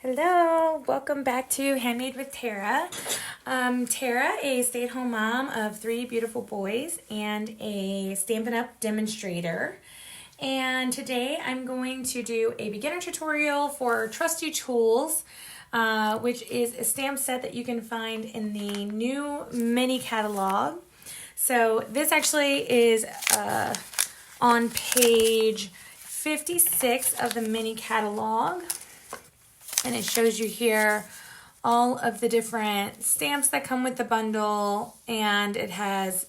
Hello, welcome back to Handmade with Tara. Tara, a stay-at-home mom of 3 beautiful boys and a Stampin' Up demonstrator. And today I'm going to do a beginner tutorial for Trusty Tools, which is a stamp set that you can find in the new mini catalog. So this actually is on page 56 of the mini catalog. And it shows you here all of the different stamps that come with the bundle, and it has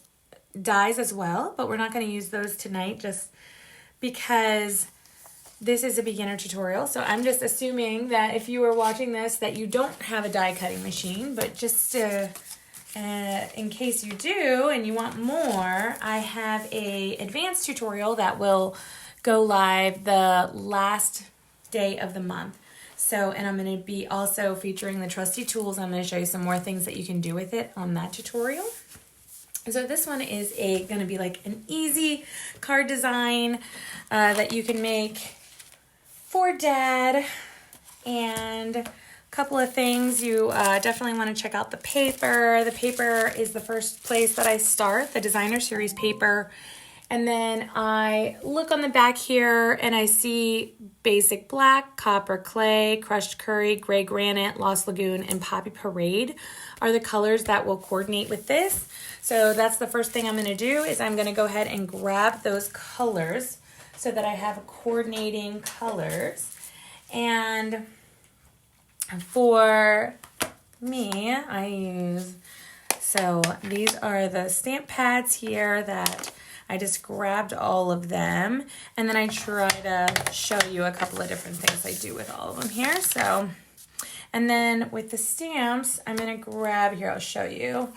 dies as well, but we're not going to use those tonight just because this is a beginner tutorial. So I'm just assuming that if you are watching this that you don't have a die cutting machine, but just in case you do and you want more, I have a advanced tutorial that will go live the last day of the month. So, and I'm going to be also featuring the Trusty Tools. I'm going to show you some more things that you can do with it on that tutorial. So this one is going to be like an easy card design that you can make for dad. And a couple of things, you definitely want to check out the paper. The paper is the first place that I start, the designer series paper. And then I look on the back here and I see basic black, copper clay, crushed curry, gray granite, lost lagoon, and poppy parade are the colors that will coordinate with this. So that's the first thing I'm going to do is I'm going to go ahead and grab those colors so that I have coordinating colors. And for me, so these are the stamp pads here that I just grabbed all of them, and then I try to show you a couple of different things I do with all of them here. So, and then with the stamps, I'm going to grab here, I'll show you,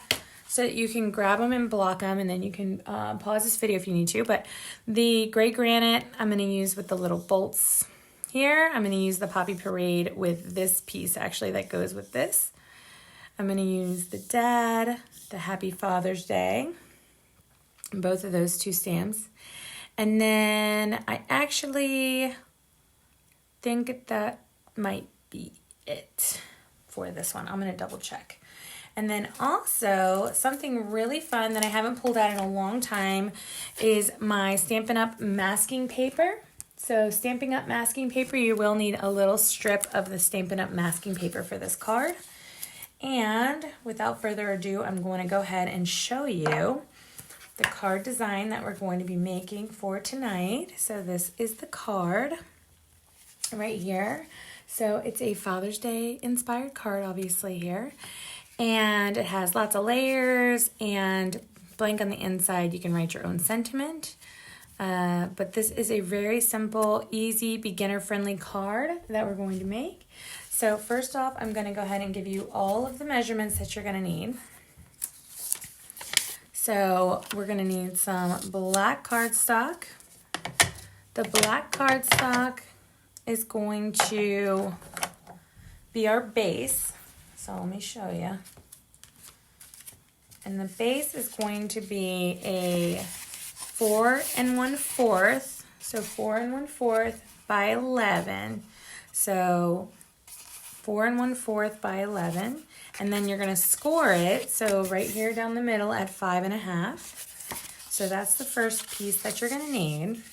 so that you can grab them and block them, and then you can pause this video if you need to. But the gray granite, I'm going to use with the little bolts here. I'm going to use the poppy parade with this piece, actually, that goes with this. I'm going to use the dad, the Happy Father's Day, both of those 2 stamps. And then I actually think that might be it for this one. I'm going to double check. And then also something really fun that I haven't pulled out in a long time is my Stampin' Up masking paper. So Stampin' Up masking paper, you will need a little strip of the Stampin' Up masking paper for this card. And without further ado, I'm going to go ahead and show you the card design that we're going to be making for tonight. So this is the card right here. So it's a Father's Day inspired card, obviously, here. And it has lots of layers and blank on the inside. You can write your own sentiment. But this is a very simple, easy, beginner-friendly card that we're going to make. So first off, I'm going to go ahead and give you all of the measurements that you're going to need. So we're going to need some black cardstock. The black cardstock is going to be our base. So let me show you. And the base is going to be a 4 1/4. So 4 1/4 by 11. So 4 1/4 by 11. And then you're going to score it, so right here down the middle at 5 1/2. So that's the first piece that you're going to need.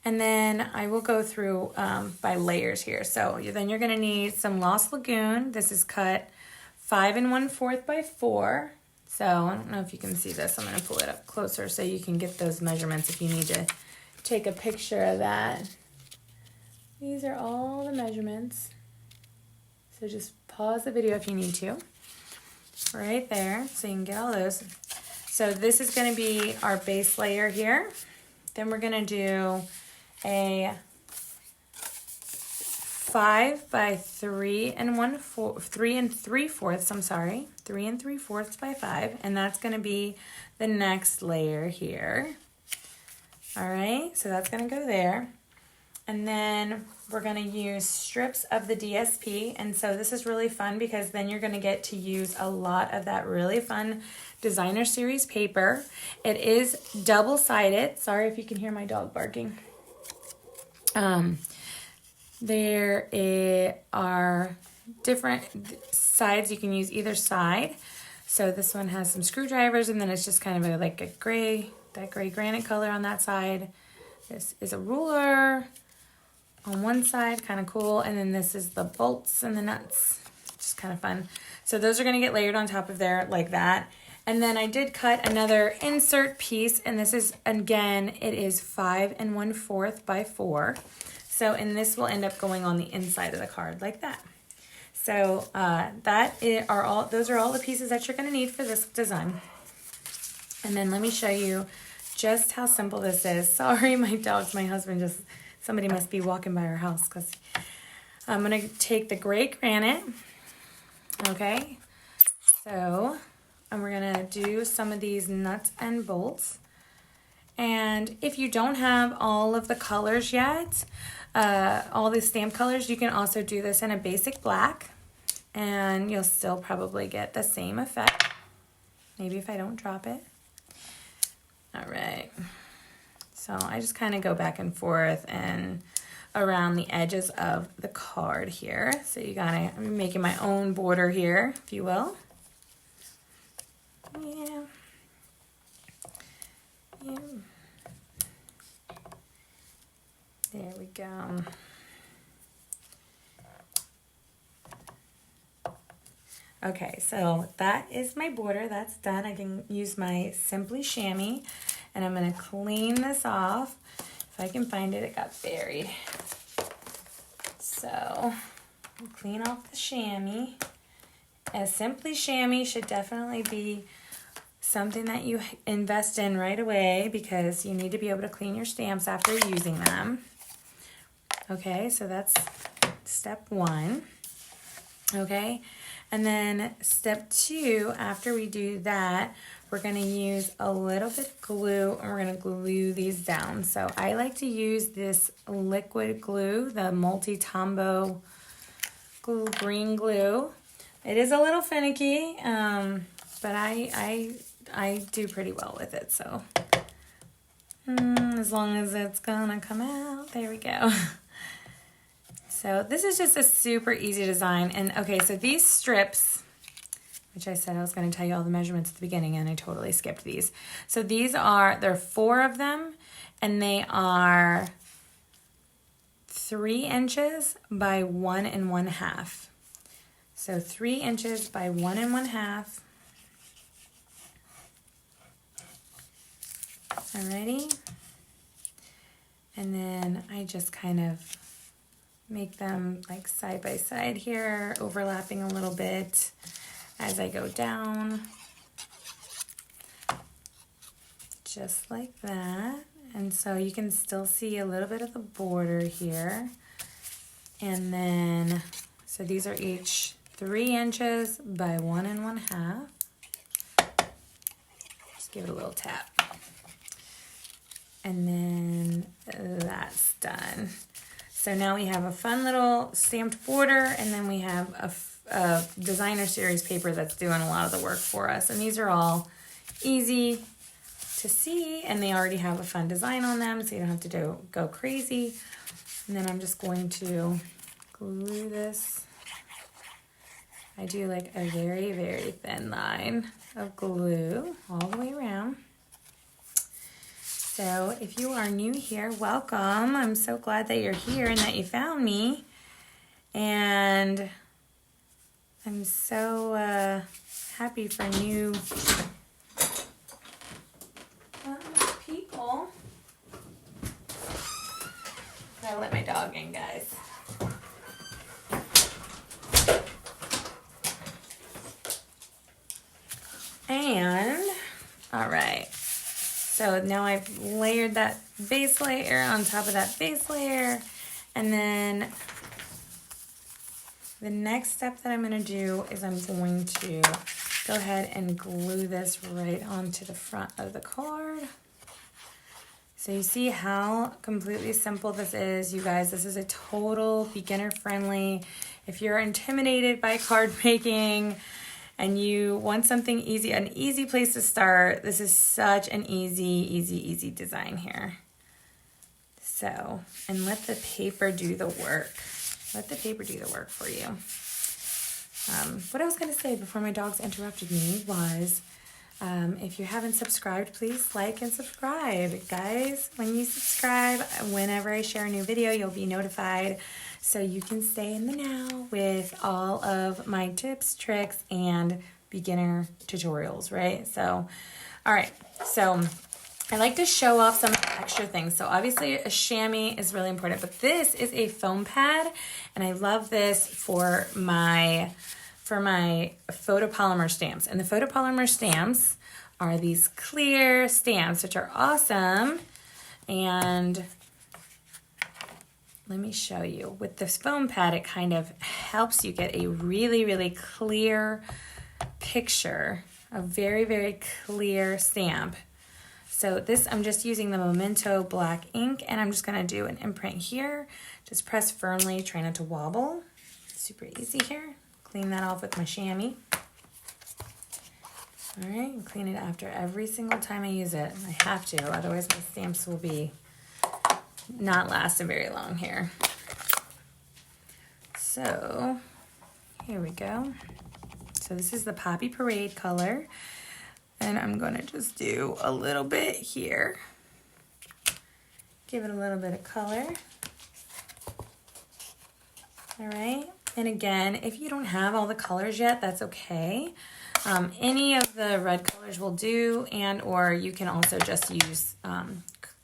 And then I will go through by layers here. So then you're going to need some lost lagoon. This is cut 5 1/4 by 4. So I don't know if you can see this. I'm going to pull it up closer so you can get those measurements if you need to take a picture of that. These are all the measurements. So just pause the video if you need to. Right there, so you can get all those. So this is going to be our base layer here. Then we're going to do a 5 by 3 3/4. I'm sorry, 3 3/4 by 5, and that's going to be the next layer here. All right, so that's going to go there. And then we're going to use strips of the DSP. And so this is really fun because then you're going to get to use a lot of that really fun designer series paper. It is double-sided. Sorry if you can hear my dog barking. There are different sides. You can use either side. So this one has some screwdrivers, and then it's just kind of like a gray, that gray granite color on that side. This is a ruler on one side, kind of cool. And then this is the bolts and the nuts, just kind of fun. So those are going to get layered on top of there like that. And then I did cut another insert piece, and this is, again, it is 5 1/4 by 4. So, and this will end up going on the inside of the card like that. So those are all the pieces that you're going to need for this design. And then let me show you just how simple this is. Sorry, my dogs, my husband somebody must be walking by our house, because I'm going to take the gray granite. Okay, so, and we're going to do some of these nuts and bolts. And if you don't have all of the colors yet, all the stamp colors, you can also do this in a basic black, and you'll still probably get the same effect. Maybe if I don't drop it. All right. So I just kind of go back and forth and around the edges of the card here. So I'm making my own border here, if you will. Yeah. Yeah. There we go. Okay, so that is my border. That's done. I can use my Simply Chamois, and I'm going to clean this off. If I can find it, it got buried. So, clean off the chamois. A Simply Chamois should definitely be something that you invest in right away, because you need to be able to clean your stamps after using them. Okay, so that's step 1. Okay, and then step 2, after we do that, we're going to use a little bit of glue, and we're going to glue these down. So I like to use this liquid glue, the Multi-Tombow green glue. It is a little finicky, but I do pretty well with it, so as long as it's gonna come out. There we go. So this is just a super easy design. And okay, so these strips, which I said I was going to tell you all the measurements at the beginning, and I totally skipped these. So there are 4 of them, and they are 3 inches by 1 1/2. So 3 inches by 1 1/2. Alrighty. And then I just kind of make them like side by side here, overlapping a little bit as I go down. Just like that. And so you can still see a little bit of the border here. And then, so these are each 3 inches by 1 1/2. Just give it a little tap. And then that's done. So now we have a fun little stamped border, and then we have a designer series paper that's doing a lot of the work for us. And these are all easy to see, and they already have a fun design on them, so you don't have to go crazy. And then I'm just going to glue this. I do like a very, very thin line of glue all the way around. So if you are new here, welcome. I'm so glad that you're here and that you found me. And I'm so happy for new people. Gotta let my dog in, guys. And, all right. So now I've layered that base layer on top of that base layer. And then the next step that I'm going to do is I'm going to go ahead and glue this right onto the front of the card. So you see how completely simple this is, you guys. This is a total beginner friendly. If you're intimidated by card making and you want something easy, an easy place to start, this is such an easy design here. So, and let the paper do the work. Let the paper do the work for you. What I was going to say before my dogs interrupted me was, if you haven't subscribed, please like and subscribe. Guys, when you subscribe, whenever I share a new video, you'll be notified so you can stay in the now with all of my tips, tricks, and beginner tutorials, right? So, all right. So, I like to show off some extra things. So obviously a chamois is really important, but this is a foam pad, and I love this for my photopolymer stamps. And the photopolymer stamps are these clear stamps, which are awesome. And let me show you. With this foam pad, it kind of helps you get a really, really clear picture, a very, very clear stamp. So this, I'm just using the Memento black ink, and I'm just gonna do an imprint here. Just press firmly, try not to wobble. Super easy here. Clean that off with my chamois. All right, clean it after every single time I use it. I have to, otherwise my stamps will be not lasting very long here. So here we go. So this is the Poppy Parade color. And I'm going to just do a little bit here. Give it a little bit of color. All right. And again, if you don't have all the colors yet, that's okay. Any of the red colors will do, and or you can also just use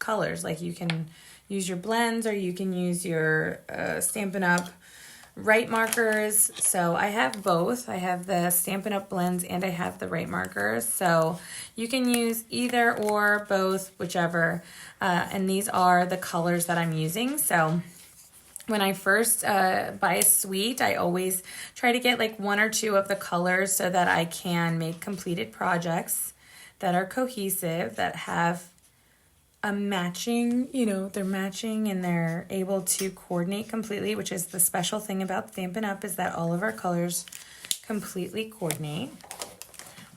colors. Like you can use your blends, or you can use your Stampin' Up! Right markers. So I have both. I have the Stampin' Up! Blends and I have the right markers. So you can use either or both, whichever. And these are the colors that I'm using. So when I first buy a suite, I always try to get like one or two of the colors so that I can make completed projects that are cohesive, that have a matching, you know, they're matching and they're able to coordinate completely, which is the special thing about Stampin' Up! Is that all of our colors completely coordinate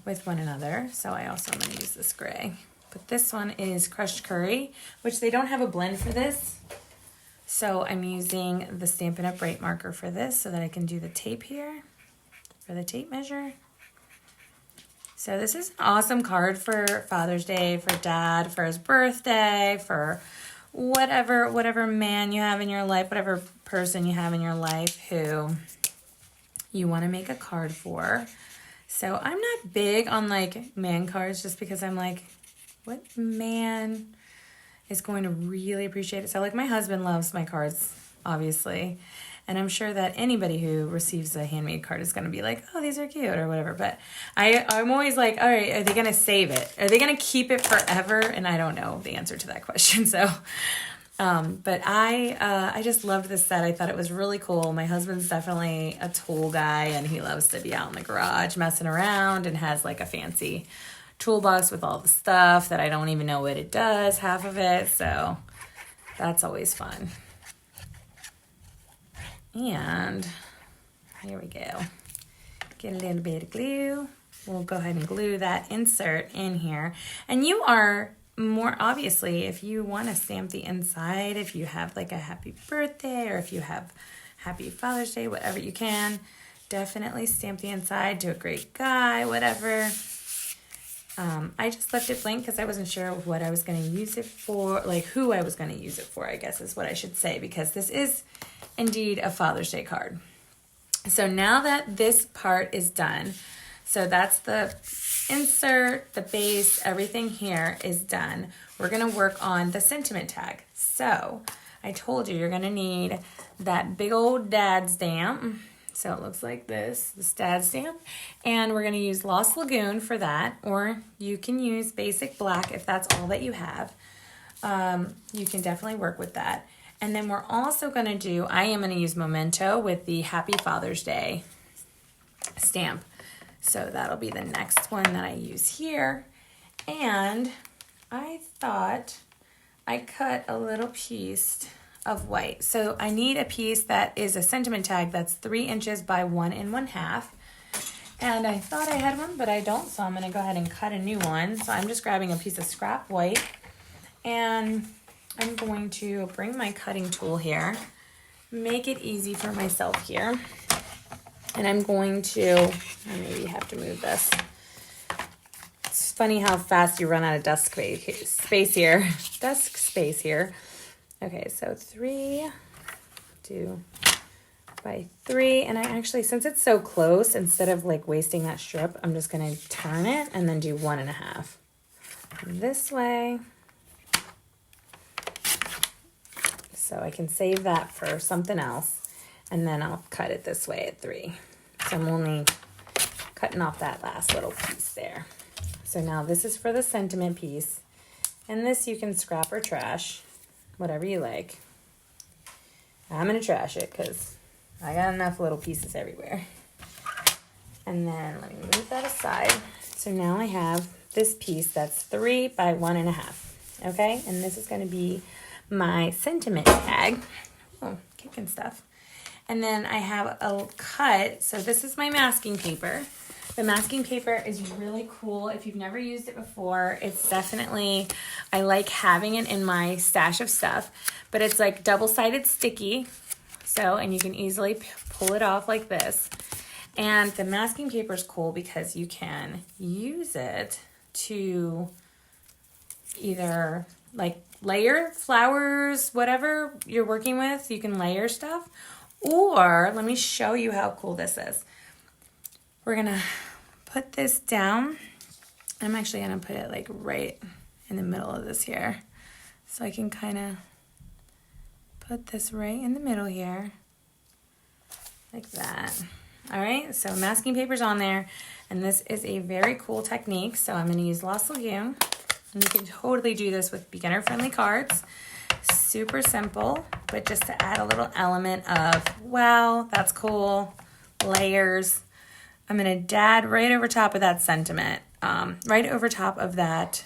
with one another. So I also am going to use this gray. But this one is Crushed Curry, which they don't have a blend for this. So I'm using the Stampin' Up! Bright marker for this so that I can do the tape here for the tape measure. So this is an awesome card for Father's Day, for Dad, for his birthday, for whatever man you have in your life, whatever person you have in your life who you want to make a card for. So I'm not big on like man cards just because I'm like, what man is going to really appreciate it? So like my husband loves my cards, obviously. And I'm sure that anybody who receives a handmade card is going to be like, oh, these are cute or whatever. But I'm always like, all right, are they going to save it? Are they going to keep it forever? And I don't know the answer to that question. So, but I just loved this set. I thought it was really cool. My husband's definitely a tool guy, and he loves to be out in the garage messing around and has like a fancy toolbox with all the stuff that I don't even know what it does, half of it. So that's always fun. And here we go. Get a little bit of glue. We'll go ahead and glue that insert in here. And you are more, obviously, if you want to stamp the inside, if you have like a happy birthday or if you have happy Father's Day, whatever you can, definitely stamp the inside. Do a great guy, whatever. I just left it blank because I wasn't sure what I was going to use it for, like who I was going to use it for, I guess is what I should say, because this is indeed a Father's Day card. So now that this part is done, so that's the insert, the base, everything here is done. We're going to work on the sentiment tag. So I told you you're going to need that big old dad stamp. So it looks like this, the dad stamp. And we're going to use Lost Lagoon for that, or you can use basic black if that's all that you have. You can definitely work with that. And then we're also going to do, I am going to use Memento with the Happy Father's Day stamp. So that'll be the next one that I use here. And I thought I cut a little piece of white. So I need a piece that is a sentiment tag that's 3 inches by 1 1/2. And I thought I had one, but I don't. So I'm going to go ahead and cut a new one. So I'm just grabbing a piece of scrap white. And I'm going to bring my cutting tool here, make it easy for myself here. And I'm going to, I maybe have to move this. It's funny how fast you run out of desk space here. Desk space here. Okay, so 3, 2 by 3. And I actually, since it's so close, instead of like wasting that strip, I'm just going to turn it and then do 1.5. This way. So I can save that for something else. And then I'll cut it this way at 3. So I'm only cutting off that last little piece there. So now this is for the sentiment piece. And this you can scrap or trash, whatever you like. I'm going to trash it because I got enough little pieces everywhere. And then let me move that aside. So now I have this piece that's 3 by 1.5. Okay, and this is going to be my sentiment tag. Oh, kicking stuff. And then I have a cut. So this is my masking paper. The masking paper is really cool. If you've never used it before, it's definitely, I like having it in my stash of stuff, but it's like double-sided sticky. So, and you can easily pull it off like this. And the masking paper is cool because you can use it to either like layer flowers, whatever you're working with, you can layer stuff. Or let me show you how cool this is. We're gonna put this down. I'm actually gonna put it like right in the middle of this here. So I can kind of put this right in the middle here, like that. All right, so masking paper's on there, and this is a very cool technique. So I'm gonna use Lost Lagoon, and you can totally do this with beginner-friendly cards. Super simple, but just to add a little element of, wow, that's cool, layers. I'm going to dab right over top of that sentiment, right over top of that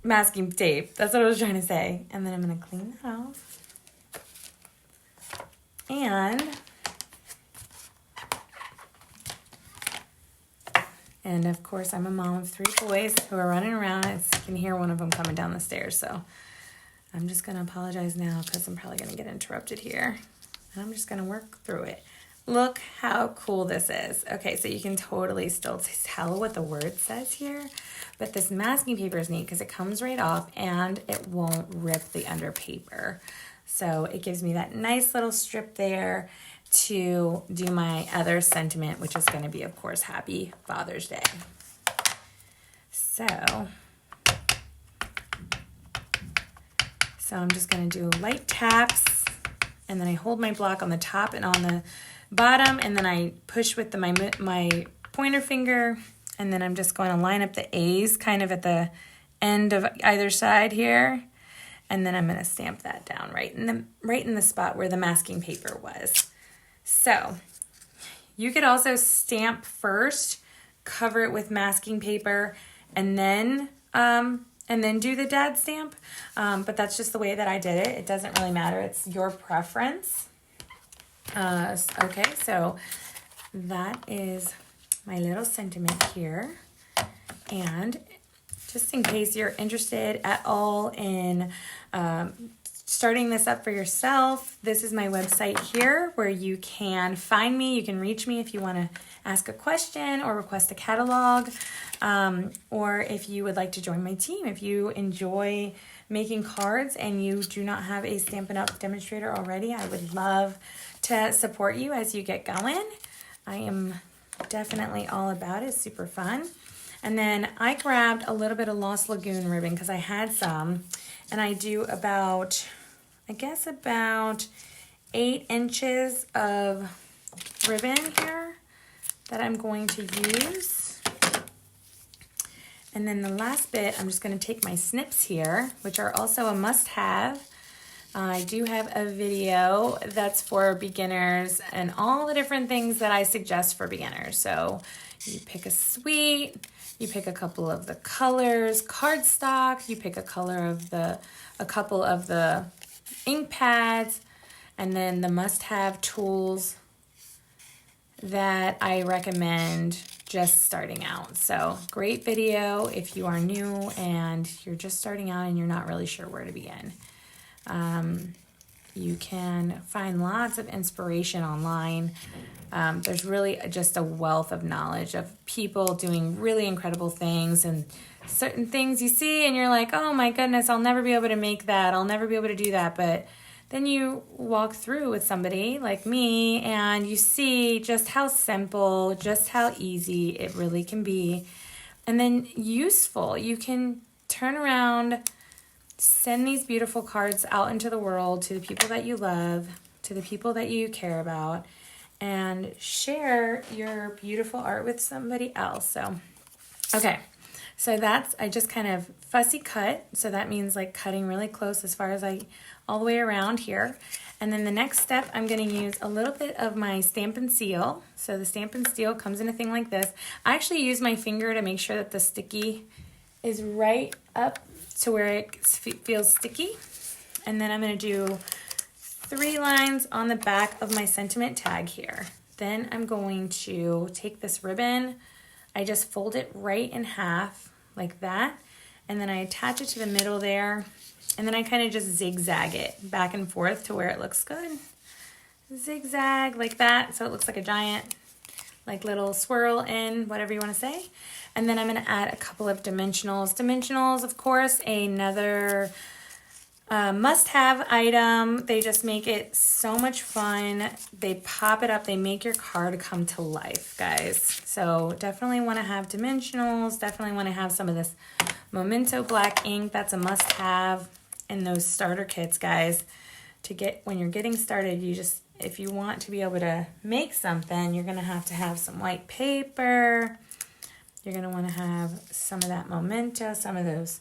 masking tape. That's what I was trying to say. And then I'm going to clean that off. And of course, I'm a mom of 3 boys who are running around. I can hear one of them coming down the stairs. So I'm just going to apologize now because I'm probably going to get interrupted here. And I'm just going to work through it. Look how cool this is. Okay, so you can totally still tell what the word says here. But this masking paper is neat because it comes right off and it won't rip the under paper. So it gives me that nice little strip there to do my other sentiment, which is going to be, of course, Happy Father's Day. So I'm just going to do light taps, and then I hold my block on the top and on the bottom, and then I push with my pointer finger, and then I'm just going to line up the A's kind of at the end of either side here, and then I'm going to stamp that down right in the spot where the masking paper was. So you could also stamp first, cover it with masking paper, and then do the dad stamp. But that's just the way that I did it. It doesn't really matter. It's your preference. Okay, so that is my little sentiment here. And just in case you're interested at all in starting this up for yourself, this is my website here where you can find me. You can reach me if you want to ask a question or request a catalog, or if you would like to join my team. If you enjoy making cards and you do not have a Stampin' Up! Demonstrator already, I would love to support you as you get going. I am definitely all about it. It's super fun. And then I grabbed a little bit of Lost Lagoon ribbon because I had some, and I do about 8 inches of ribbon here that I'm going to use. And then the last bit, I'm just going to take my snips here, which are also a must-have. I do have a video that's for beginners and all the different things that I suggest for beginners. So you pick a suite, you pick a couple of the colors, cardstock, you pick a couple of the ink pads, and then the must-have tools that I recommend just starting out. So great video if you are new and you're just starting out and you're not really sure where to begin. You can find lots of inspiration online. There's really just a wealth of knowledge of people doing really incredible things, and certain things you see and you're like, oh my goodness, I'll never be able to make that. I'll never be able to do that. But then you walk through with somebody like me and you see just how simple, just how easy it really can be. And then useful. You can turn around, send these beautiful cards out into the world to the people that you love, to the people that you care about, and share your beautiful art with somebody else. So, okay. So I just kind of fussy cut. So that means like cutting really close as far as all the way around here. And then the next step, I'm going to use a little bit of my Stampin' Seal. So the Stampin' Seal comes in a thing like this. I actually use my finger to make sure that the sticky is right up to where it feels sticky. And then I'm going to do 3 lines on the back of my sentiment tag here. Then I'm going to take this ribbon. I just fold it right in half like that, and then I attach it to the middle there, and then I kind of just zigzag it back and forth to where it looks good. Zigzag like that, so it looks like a giant like little swirl in, whatever you want to say. And then I'm going to add a couple of dimensionals. Dimensionals, of course, another must-have item. They just make it so much fun. They pop it up. They make your card come to life, guys. So definitely want to have dimensionals. Definitely want to have some of this Memento black ink. That's a must-have in those starter kits, guys. To get when you're getting started, if you want to be able to make something, you're going to have some white paper. You're going to want to have some of that Memento, some of those.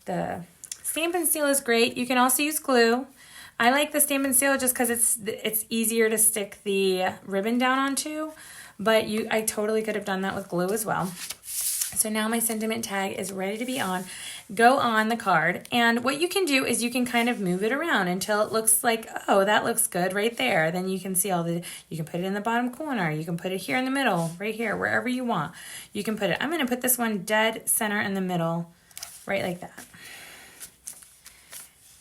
The Stampin' Seal is great. You can also use glue. I like the Stampin' Seal just because it's easier to stick the ribbon down onto, but I totally could have done that with glue as well. So now my sentiment tag is ready to go on the card. And what you can do is you can kind of move it around until it looks like, oh, that looks good right there. Then you can see you can put it in the bottom corner. You can put it here in the middle, right here, wherever you want. You can put it. I'm going to put this one dead center in the middle, right like that.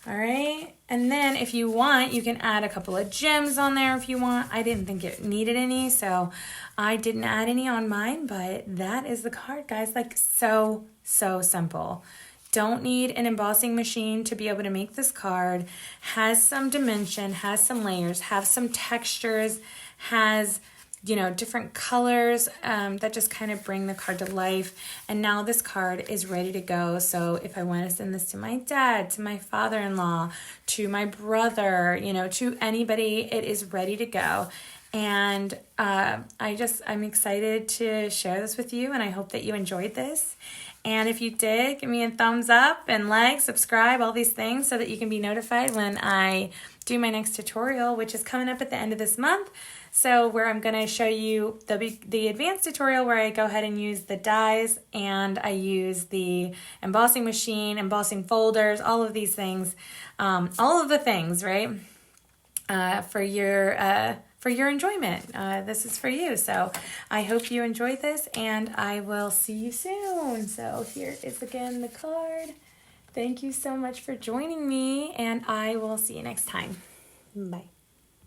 All right, and then if you want, you can add a couple of gems on there if you want. I didn't think it needed any, so I didn't add any on mine, but that is the card, guys. Like, so simple. Don't need an embossing machine to be able to make this card. Has some dimension, has some layers, have some textures, has different colors that just kind of bring the card to life. And now this card is ready to go. So if I want to send this to my dad, to my father-in-law, to my brother, to anybody, it is ready to go. And I'm excited to share this with you, and I hope that you enjoyed this. And if you did, give me a thumbs up and like, subscribe, all these things so that you can be notified when I do my next tutorial, which is coming up at the end of this month. So where I'm going to show you the advanced tutorial where I go ahead and use the dies and I use the embossing machine, embossing folders, all of these things, all of the things, right, for your enjoyment. This is for you. So I hope you enjoyed this, and I will see you soon. So here is again the card. Thank you so much for joining me, and I will see you next time. Bye.